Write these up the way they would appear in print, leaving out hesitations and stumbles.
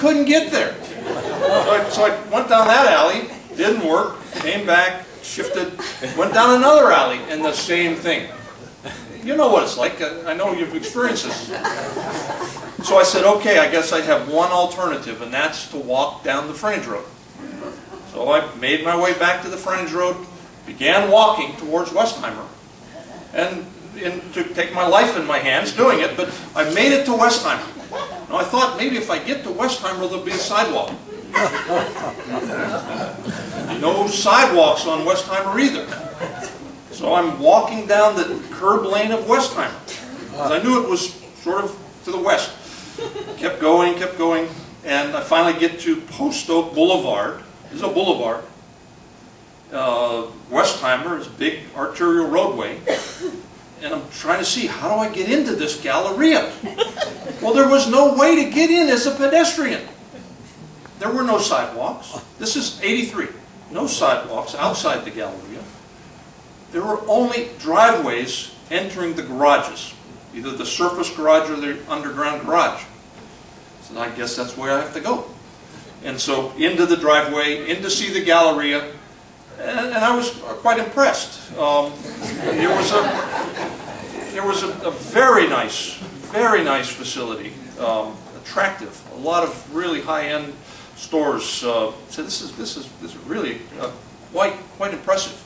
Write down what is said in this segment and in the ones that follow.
couldn't get there. So I went down that alley, didn't work, came back, shifted, went down another alley, and the same thing. You know what it's like. I know you've experienced this. So I said, okay, I guess I have one alternative, and that's to walk down the frontage road. So I made my way back to the frontage road, began walking towards Westheimer, and to take my life in my hands doing it, but I made it to Westheimer. Now I thought maybe if I get to Westheimer there'll be a sidewalk. No sidewalks on Westheimer either. So I'm walking down the curb lane of Westheimer, because I knew it was sort of to the west. Kept going, and I finally get to Post Oak Boulevard. This is a boulevard. Westheimer is a big arterial roadway, and I'm trying to see, how do I get into this Galleria? Well, there was no way to get in as a pedestrian. There were no sidewalks. This is 83. No sidewalks outside the Galleria. There were only driveways entering the garages, either the surface garage or the underground garage. So I guess that's where I have to go. And so into the driveway, in to see the Galleria, and I was quite impressed. It was a very nice facility, attractive. A lot of really high-end stores. So this is really quite impressive.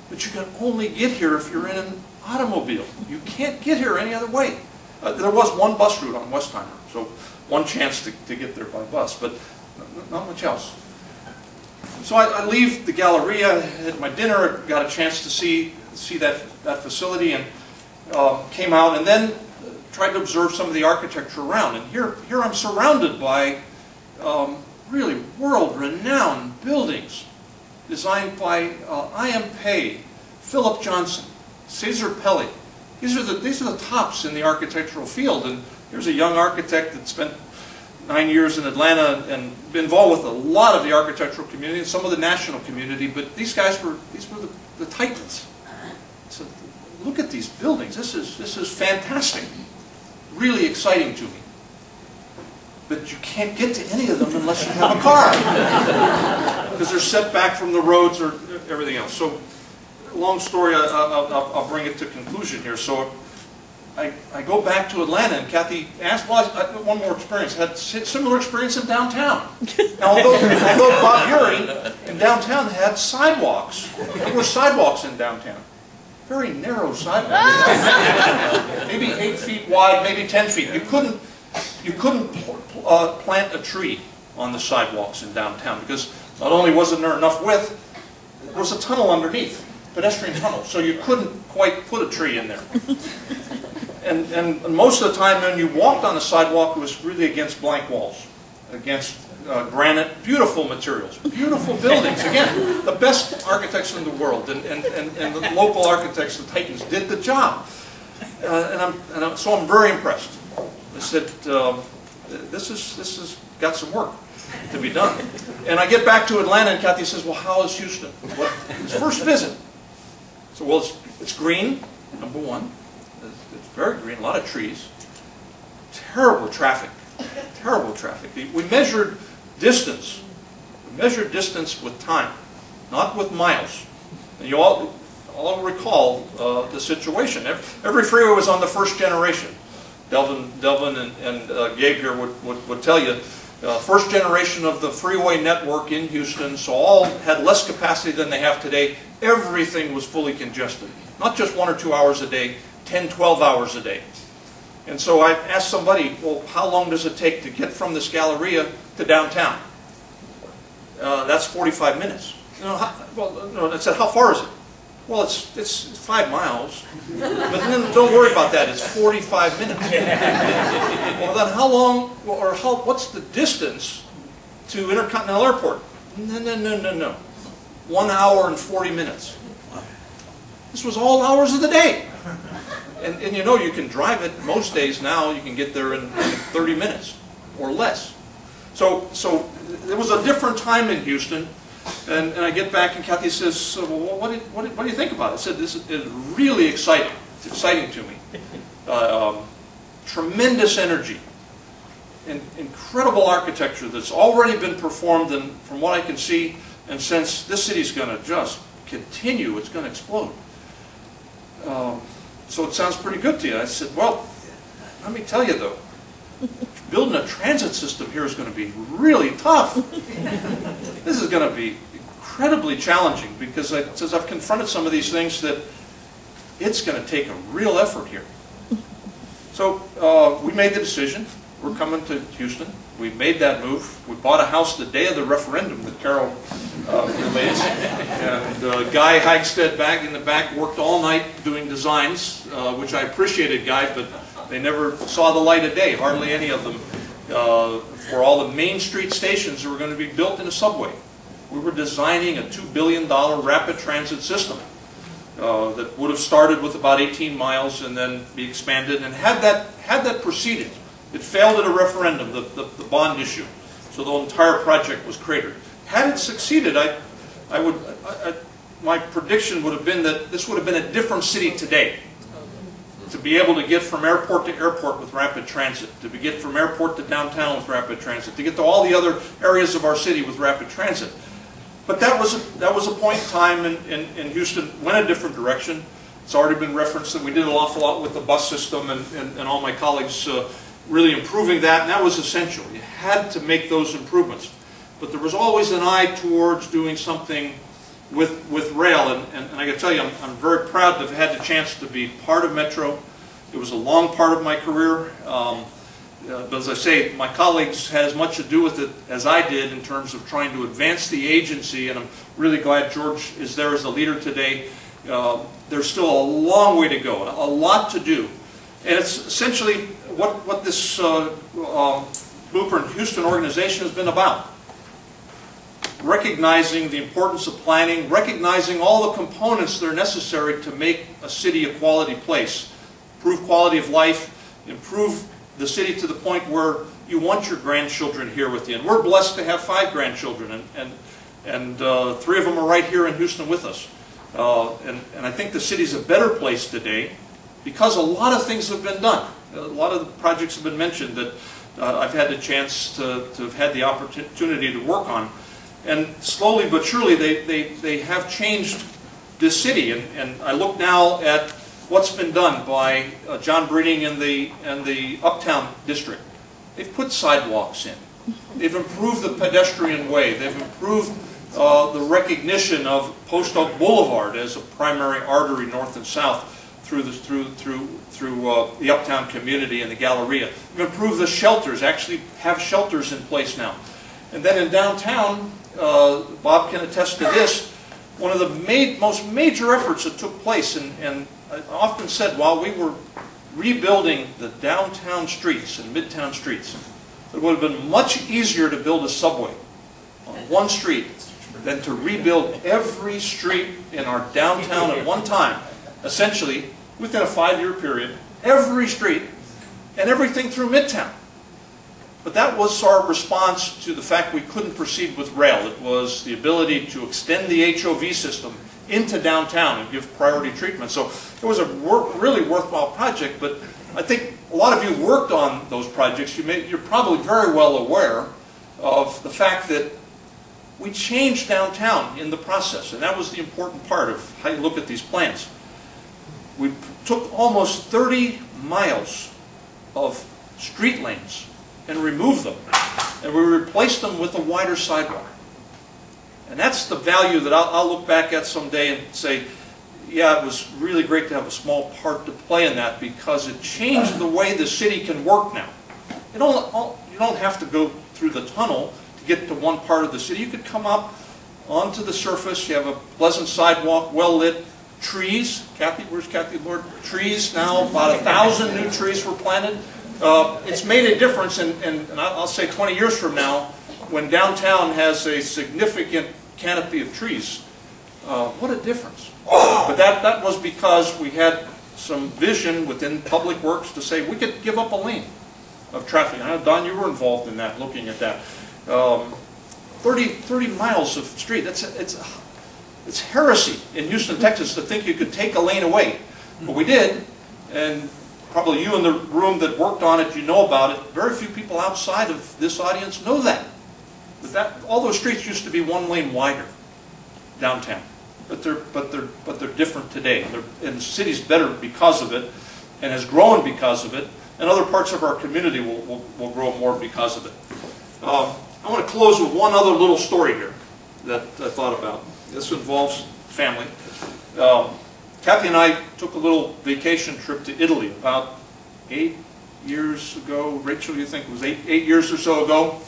But you can only get here if you're in an automobile. You can't get here any other way. There was one bus route on Westheimer, so one chance to get there by bus, but not much else. So I leave the Galleria, had my dinner, got a chance to see that facility, and came out, and then tried to observe some of the architecture around. And here I'm surrounded by really world-renowned buildings designed by I.M. Pei, Philip Johnson, Cesar Pelli. These are the tops in the architectural field. And here's a young architect that spent 9 years in Atlanta and been involved with a lot of the architectural community and some of the national community. But these were the titans. So look at these buildings. This is fantastic. Really exciting to me. But you can't get to any of them unless you have a car, because they're set back from the roads or everything else. So, long story, I'll bring it to conclusion here. So, I go back to Atlanta, and Kathy asked, well, one more experience. I had similar experience in downtown. Now, although Bob Urey in downtown had sidewalks, there were sidewalks in downtown. Very narrow sidewalks. Maybe 8 feet wide, maybe 10 feet. You couldn't plant a tree on the sidewalks in downtown, because not only wasn't there enough width, there was a tunnel underneath, pedestrian tunnel, so you couldn't quite put a tree in there. And most of the time when you walked on the sidewalk, it was really against blank walls, against granite, beautiful materials, beautiful buildings. Again, the best architects in the world, and the local architects, the Titans, did the job. So I'm very impressed. I said, this has got some work to be done. And I get back to Atlanta, and Kathy says, well, how is Houston? His first visit. So, well, it's green, number one. It's very green, a lot of trees. Terrible traffic. Terrible traffic. We measured distance. We measured distance with time, not with miles. And you all recall the situation. Every freeway was on the first generation. Delvin and Gabe here would tell you, first generation of the freeway network in Houston, so all had less capacity than they have today. Everything was fully congested. Not just 1 or 2 hours a day, 10, 12 hours a day. And so I asked somebody, well, how long does it take to get from this Galleria to downtown? That's 45 minutes. I said, how far is it? Well, it's 5 miles, but then don't worry about that. It's 45 minutes. Well, then how long, or what's the distance to Intercontinental Airport? No. 1 hour and 40 minutes. This was all hours of the day. And you know, you can drive it most days now. You can get there in 30 minutes or less. So there was a different time in Houston. And I get back, and Kathy says, well, what do you think about it? I said, this is really exciting. It's exciting to me. Tremendous energy. incredible architecture that's already been performed, and from what I can see, and since this city's going to just continue, it's going to explode. So it sounds pretty good to you. I said, well, let me tell you though, building a transit system here is going to be really tough. This is going to be incredibly challenging because as I've confronted some of these things, that it's going to take a real effort here. So we made the decision. We're coming to Houston. We made that move. We bought a house the day of the referendum that Carol relates. And Guy Hagstead back in the back worked all night doing designs, which I appreciated, Guy, but they never saw the light of day, hardly any of them, for all the main street stations that were going to be built in a subway. We were designing a $2 billion rapid transit system that would have started with about 18 miles and then be expanded. And had that proceeded, it failed at a referendum, the bond issue, so the entire project was cratered. Had it succeeded, my prediction would have been that this would have been a different city today. To be able to get from airport to airport with rapid transit, to get from airport to downtown with rapid transit, to get to all the other areas of our city with rapid transit. But that was a point in time in Houston, went a different direction. It's already been referenced that we did an awful lot with the bus system, and all my colleagues really improving that, and that was essential. You had to make those improvements. But there was always an eye towards doing something with rail, and I can tell you, I'm very proud to have had the chance to be part of Metro. It was a long part of my career, but as I say, my colleagues had as much to do with it as I did in terms of trying to advance the agency, and I'm really glad George is there as the leader today. There's still a long way to go, a lot to do, and it's essentially what this Blueprint Houston organization has been about. Recognizing the importance of planning, recognizing all the components that are necessary to make a city a quality place, improve quality of life, improve the city to the point where you want your grandchildren here with you. And we're blessed to have 5 grandchildren, and 3 of them are right here in Houston with us. And I think the city's a better place today because a lot of things have been done. A lot of the projects have been mentioned that I've had the chance to have had the opportunity to work on. And slowly but surely they have changed this city. And I look now at what's been done by John Breeding and the Uptown District. They've put sidewalks in. They've improved the pedestrian way. They've improved the recognition of Post Oak Boulevard as a primary artery north and south through the Uptown community and the Galleria. They've improved the shelters, actually have shelters in place now. And then in downtown, Bob can attest to this, one of the most major efforts that took place, and I often said while we were rebuilding the downtown streets and midtown streets, it would have been much easier to build a subway on one street than to rebuild every street in our downtown at one time, essentially within a 5-year period, every street and everything through midtown. But that was our response to the fact we couldn't proceed with rail. It was the ability to extend the HOV system into downtown and give priority treatment. So it was a really worthwhile project, but I think a lot of you worked on those projects. You're probably very well aware of the fact that we changed downtown in the process, and that was the important part of how you look at these plans. We took almost 30 miles of street lanes and removed them, and we replaced them with a wider sidewalk. And that's the value that I'll look back at someday and say, yeah, it was really great to have a small part to play in that because it changed the way the city can work now. You don't have to go through the tunnel to get to one part of the city. You could come up onto the surface. You have a pleasant sidewalk, well lit, trees. Kathy, where's Kathy Lord? Trees now, about 1,000 new trees were planted. It's made a difference, and I'll say 20 years from now, when downtown has a significant canopy of trees, what a difference. But that was because we had some vision within Public Works to say we could give up a lane of traffic. I know, Don, you were involved in that, looking at that. 30 miles of street, it's heresy in Houston, Texas to think you could take a lane away. But we did, and probably you in the room that worked on it, you know about it. Very few people outside of this audience know that. All those streets used to be one lane wider downtown, but they're different today. And the city's better because of it, and has grown because of it. And other parts of our community will grow more because of it. I want to close with one other little story here that I thought about. This involves family. Kathy and I took a little vacation trip to Italy about 8 years ago. Rachel, you think it was 8 years or so ago?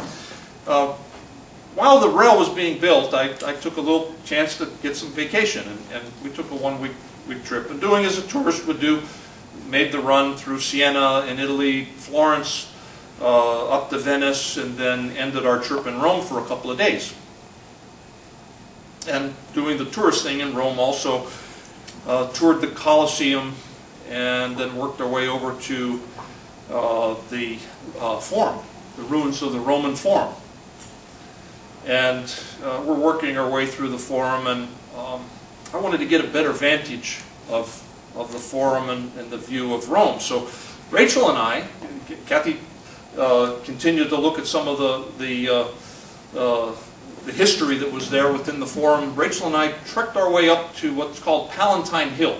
While the rail was being built, I took a little chance to get some vacation, and we took a one-week trip. And doing as a tourist would do, made the run through Siena in Italy, Florence, up to Venice, and then ended our trip in Rome for a couple of days. And doing the tourist thing in Rome, also toured the Colosseum, and then worked our way over to the Forum, the ruins of the Roman Forum. And we're working our way through the Forum, and I wanted to get a better vantage of the Forum and the view of Rome. So Rachel and I, Kathy continued to look at some of the history that was there within the Forum. Rachel and I trekked our way up to what's called Palatine Hill,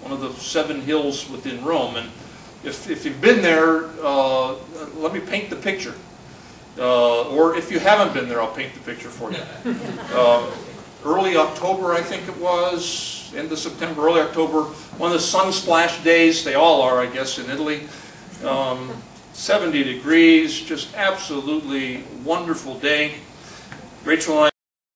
one of the 7 hills within Rome. And if you've been there, let me paint the picture. Or if you haven't been there, I'll paint the picture for you. Early October, I think it was, end of September, early October, one of the sun-splashed days, they all are, I guess, in Italy. 70 degrees, just absolutely wonderful day. Rachel and